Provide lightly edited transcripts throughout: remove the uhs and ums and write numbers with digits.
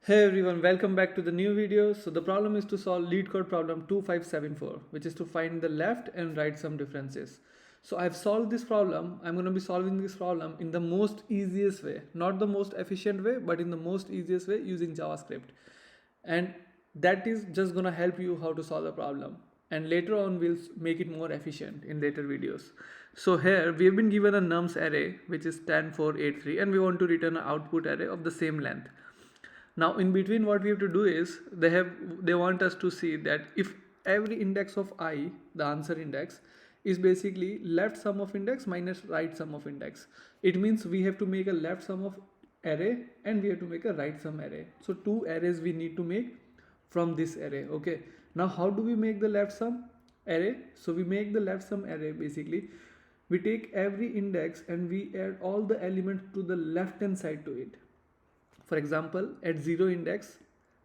Hey everyone, welcome back to the new video. So the problem is to solve LeetCode problem 2574, which is to find the left and right sum differences. So I've solved this problem. I'm going to be solving this problem in the most easiest way, not the most efficient way, but in the most easiest way using JavaScript. And that is just going to help you how to solve the problem. And later on, we'll make it more efficient in later videos. So here we have been given a nums array, which is 10, 4, 8, 3, and we want to return an output array of the same length. Now in between what we have to do is they want us to see that if every index of I, the answer index, is basically left sum of index minus right sum of index. It means we have to make a left sum of array and we have to make a right sum array. So two arrays we need to make from this array. Okay. Now how do we make the left sum array? So we make the left sum array basically. We take every index and we add all the elements to the left hand side to it. For example, at 0 index,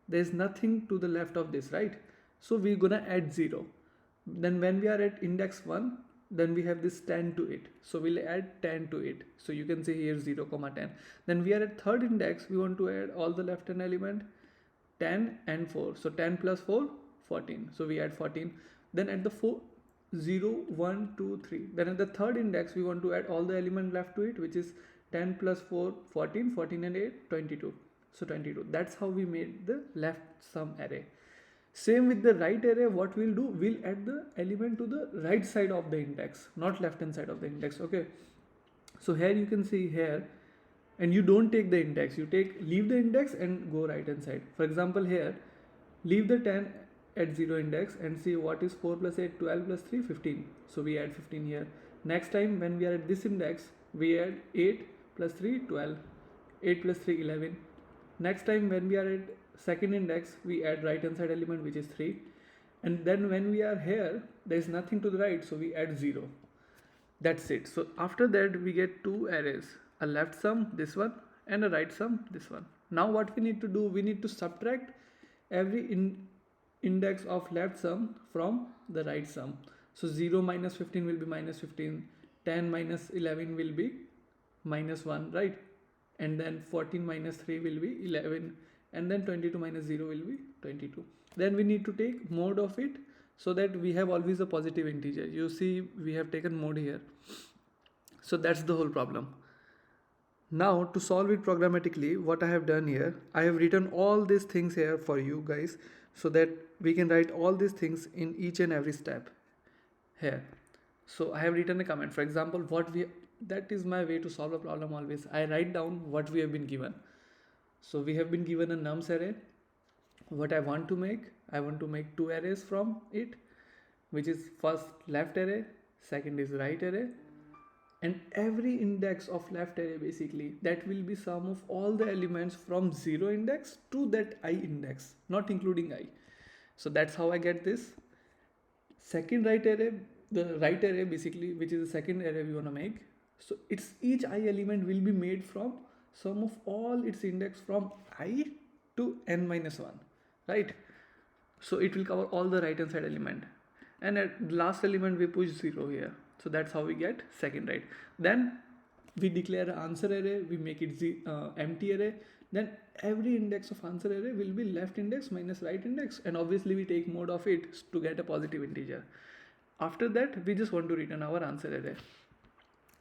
there is nothing to the left of this, right? So we're gonna add 0. Then when we are at index 1, then we have this 10 to it. So we'll add 10 to it. So you can say here 0, 10. Then we are at third index, we want to add all the left hand element 10 and 4. So 10 plus 4, 14. So we add 14. Then at the 4, 0, 1, 2, 3. Then at the third index, we want to add all the element left to it, which is 10 plus 4, 14, 14 and 8, 22. So 22. That's how we made the left sum array. Same with the right array, what we'll do, we'll add the element to the right side of the index, not left hand side of the index. Okay. So here you can see here, and you don't take the index, you leave the index and go right hand side. For example, here, leave the 10 at 0 index and see what is 4 plus 8, 12 plus 3, 15. So we add 15 here. Next time when we are at this index, we add 8 plus 3, 12, 8 plus 3, 11. Next time when we are at second index, we add right hand side element, which is 3. And then when we are here, there is nothing to the right, so we add 0. That's it. So after that we get two arrays, a left sum, this one, and a right sum, this one. Now what we need to do, we need to subtract every index of left sum from the right sum. So 0 minus 15 will be minus 15, 10 minus 11 will be minus 1, right? And then 14 minus 3 will be 11, and then 22 minus 0 will be 22. Then we need to take mode of it so that we have always a positive integer. You see we have taken mode here. So that's the whole problem. Now to solve it programmatically, what I have done here, I have written all these things here for you guys so that we can write all these things in each and every step here. So I have written a comment. For example, that is my way to solve a problem always. I write down what we have been given. So we have been given a nums array. What I want to make two arrays from it, which is first left array, second is right array, and every index of left array basically that will be sum of all the elements from 0 index to that I index, not including I. So that's how I get this. Second right array, the right array basically, which is the second array we want to make. So its each I element will be made from sum of all its index from I to n minus 1, right? So it will cover all the right hand side element, and at the last element we push 0 here. So that's how we get second right. Then we declare an answer array, we make it empty array. Then every index of answer array will be left index minus right index, and obviously we take mode of it to get a positive integer. After that we just want to return our answer array.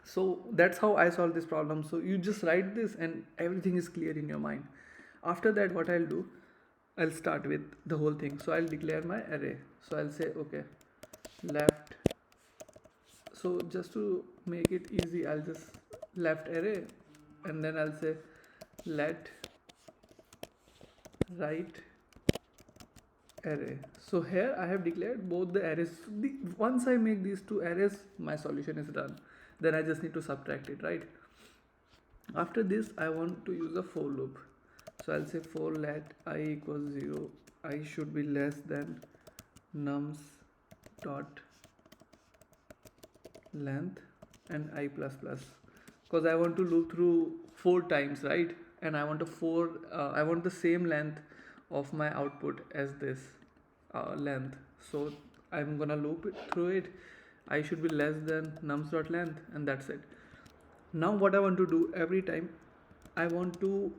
So that's how I solve this problem. So you just write this and everything is clear in your mind. After that what I'll do, I'll start with the whole thing. So I'll declare my array. So I'll say okay, left. So just to make it easy, I'll just left array, and then I'll say let right array. So here I have declared both the arrays. Once I make these two arrays, my solution is done. Then I just need to subtract it, right? After this I want to use a for loop. So I'll say for let I equals 0, I should be less than nums dot length and I plus plus, because I want to loop through 4 times, right? And I want I want the same length of my output as this length. So I'm gonna loop it through it. I should be less than nums dot length, and that's it. Now what I want to do, every time I want to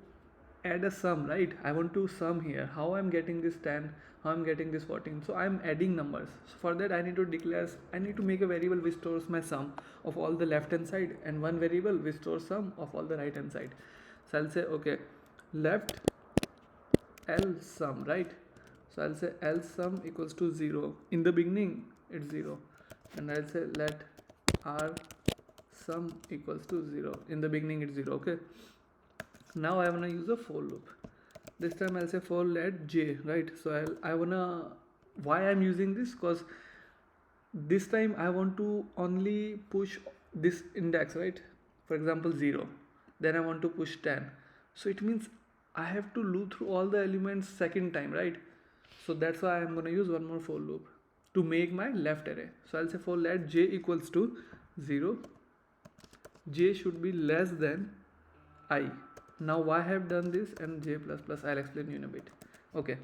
add a sum, right? I want to sum here how I'm getting this 10, how I'm getting this 14. So I'm adding numbers. So for that I need to declare, I need to make a variable which stores my sum of all the left hand side, and one variable which stores sum of all the right hand side. So I'll say okay, left L sum, right? So I'll say L sum equals to 0. In the beginning it's 0, and I'll say let R sum equals to 0. In the beginning it's 0. Okay, now I wanna use a for loop. This time I'll say for let j, right? So I wanna, why I'm using this, because this time I want to only push this index, right? For example 0, then I want to push 10, so it means I have to loop through all the elements second time, right? So that's why I'm going to use one more for loop to make my left array. So I'll say for let j equals to 0, j should be less than I. Now why I have done this and j plus plus, I'll explain you in a bit. Okay,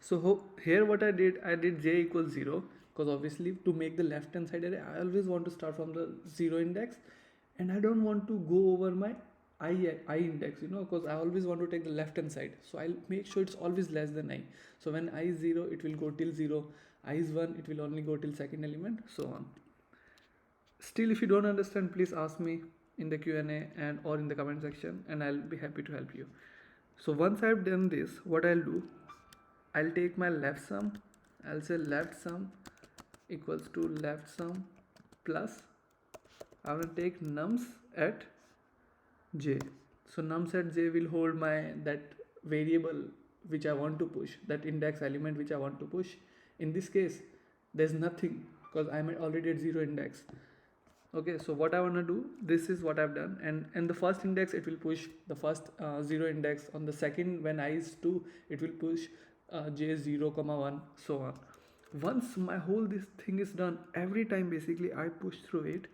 so here what I did j equals 0, because obviously to make the left hand side array I always want to start from the 0 index, and I don't want to go over my I index, because I always want to take the left hand side. So I'll make sure it's always less than I. So when I is 0, it will go till 0. I is 1, it will only go till second element, so on. Still, if you don't understand, please ask me in the Q&A and or in the comment section, and I'll be happy to help you. So once I've done this, what I'll do, I'll take my left sum. I'll say left sum equals to left sum plus, I will take nums at j. So nums at j will hold my that variable which I want to push, that index element which I want to push. In this case there's nothing, because I'm already at 0 index. Okay, so what I want to do, this is what I've done, and the first index it will push the first 0 index. On the second, when I is 2, it will push j 0, 1, so on. Once my whole this thing is done, every time basically I push through it,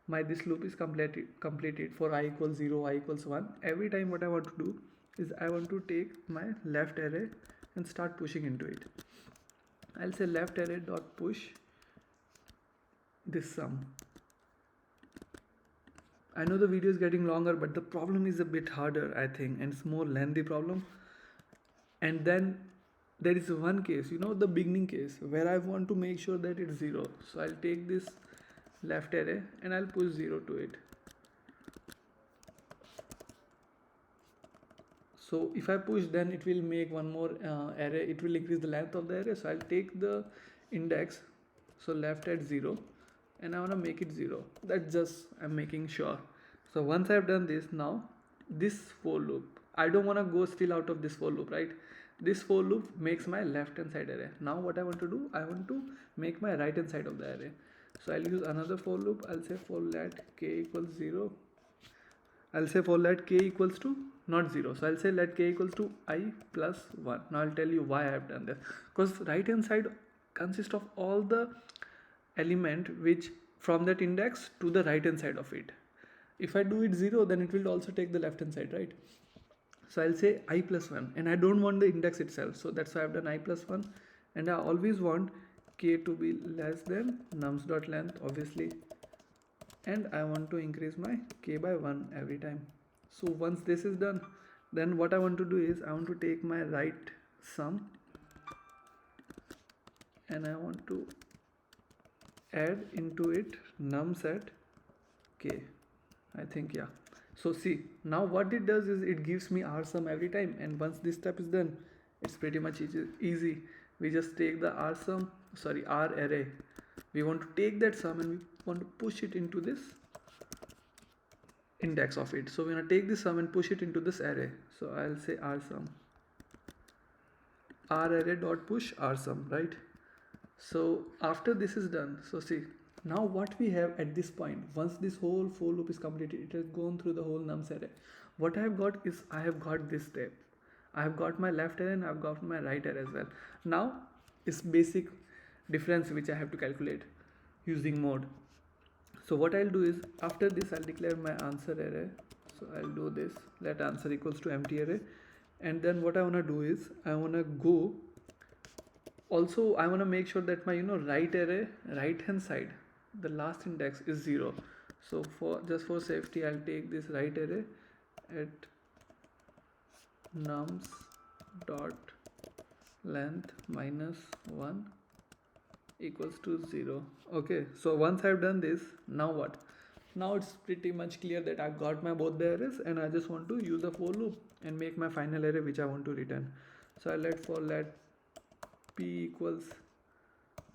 my this loop is completed for I equals 0, I equals 1. Every time what I want to do is I want to take my left array and start pushing into it. I'll say left array dot push this sum. I know the video is getting longer, but the problem is a bit harder, I think, and it's more lengthy problem. And then there is one case, the beginning case, where I want to make sure that it's 0. So I'll take this left array and I'll push 0 to it. So if I push, then it will make one more array, it will increase the length of the array. So I'll take the index, so left at 0, and I want to make it 0. That's just, I'm making sure. So once I've done this, now this for loop, I don't want to go still out of this for loop, right? This for loop makes my left hand side array. Now what I want to do, I want to make my right hand side of the array. So I'll use another for loop. I'll say for let k equals 0. I'll say for let k equals to not 0. So I'll say let k equals to I plus 1. Now I'll tell you why I have done this. Because right hand side consists of all the element which from that index to the right hand side of it. If I do it 0, then it will also take the left hand side, right? So I'll say I plus 1, and I don't want the index itself. So that's why I've done I plus 1, and I always want k to be less than nums dot length, obviously, and I want to increase my k by 1 every time. So once this is done, then what I want to do is I want to take my right sum and I want to add into it nums at k, I think, yeah. So see, now what it does is it gives me r sum every time, and once this step is done, it's pretty much easy. We just take the r array, we want to take that sum and we want to push it into this index of it. So we're going to take this sum and push it into this array. So I'll say r sum, r array dot push r sum, right? So after this is done, so see, now what we have at this point, once this whole for loop is completed, it has gone through the whole nums array. What I have got is, I have got this step. I have got my left array and I have got my right array as well. Now it's basic difference which I have to calculate using mode. So what I'll do is, after this I'll declare my answer array. So I'll do this, let answer equals to empty array, and then what I want to do is I want to go, also I want to make sure that my right array, right hand side, the last index is 0. So for just for safety, I'll take this right array at nums dot length minus 1 equals to 0. Okay, so once I've done this, now what? Now it's pretty much clear that I've got my both the arrays, and I just want to use a for loop and make my final array which I want to return. So I let p equals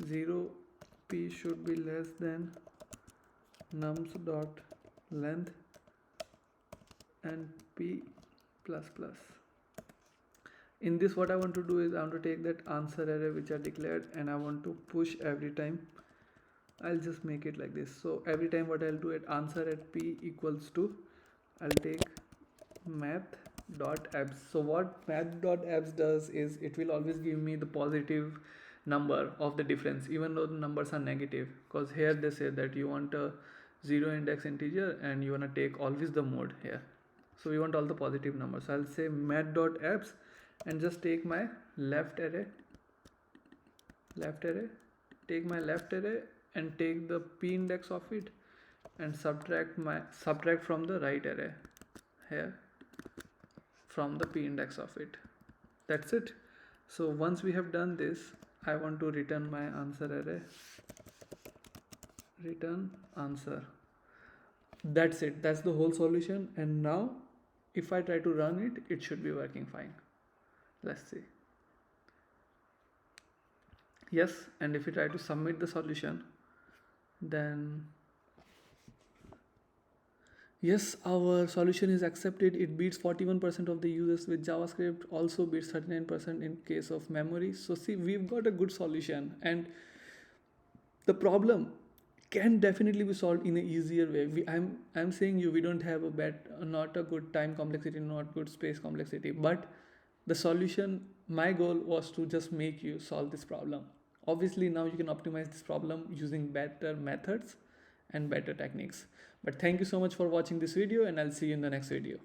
0, p should be less than nums dot length and p plus plus. In this, what I want to do is I want to take that answer array which I declared, and I want to push every time. I'll just make it like this. So every time what I'll do at answer at p equals to, I'll take math.abs. So what math.abs does is it will always give me the positive number of the difference even though the numbers are negative, because here they say that you want a 0 index integer and you want to take always the mode here. So we want all the positive numbers. So I'll say math.abs and just take my left array, take my left array and take the p index of it and subtract from the right array here from the p index of it. That's it. So once we have done this, I want to return my answer array, return answer. That's it. That's the whole solution. And now if I try to run it, it should be working fine. Let's see. Yes, and if we try to submit the solution, then yes, our solution is accepted. It beats 41% of the users with JavaScript, also beats 39% in case of memory. So see, we've got a good solution, and the problem can definitely be solved in an easier way. I'm saying we don't have not a good time complexity, not good space complexity, but the solution, my goal was to just make you solve this problem. Obviously now you can optimize this problem using better methods and better techniques. But thank you so much for watching this video, and I'll see you in the next video.